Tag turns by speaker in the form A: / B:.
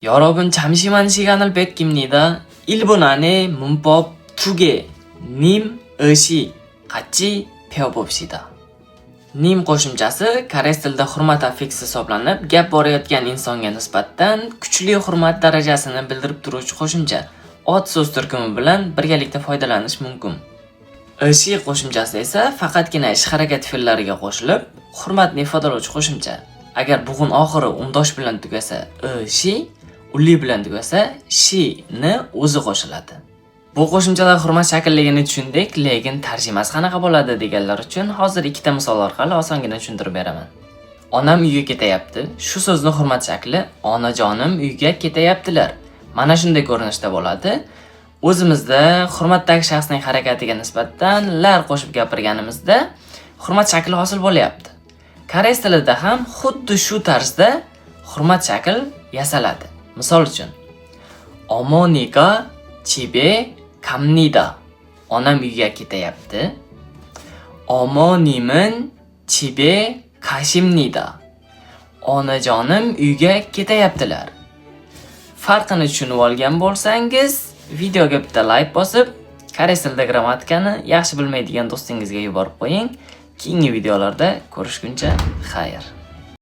A: 여러분 잠시만 시간을 뺏깁니다. 1분 안에 문법 2개, 님, 의시 같이 배워봅시다. 님 qo'shimchasi koreys tilida hurmat affiksi hisoblanib, gap borayotgan insonga nisbatan kuchli hurmat darajasini bildirib turuvchi qo'shimcha. Ot so'z turkumi bilan birgalikda foydalanish mumkin. Ishi qo'shimchasi esa faqatgina ish harakat fe'llariga qo'shilib, hurmatni ifodalovchi qo'shimcha. Agar bugun oxiri umdosh bilan tugasa, ishi, uli bilan tugasa, shi ni o'zi qo'shiladi. Bu qo'shimchalar hurmat shaklligini tushundik, lekin tarjimasi qanaqa bo'ladi deganlar uchun hozir ikkita misol orqali osongina tushuntirib beraman. Onam uyga ketayapti. Shu so'zning hurmat shakli onajonim uyga ketayaptilar. Mana shunday ko'rinishda bo'ladi. O'zimizda hurmatdagi shaxsning harakatiga nisbatan lar qo'shib gapirganimizda hurmat shakli hosil bo'lyapti. Koreys tilida ham xuddi shu tarzda hurmat shakl yasaladi. Misol uchun, 어머니가 집에 갑니다. Onam uyga ketayapti. 어머님은 집에 가십니다. Onajonim uyga ketayaptilar. Farqini tushunib olgan bo'lsangiz, videoga bitta like bosib, koreys tilida grammatikani yaxshi bilmaydigan do'stingizga yuborib qo'ying. Keyingi videolarda ko'rishguncha xayr.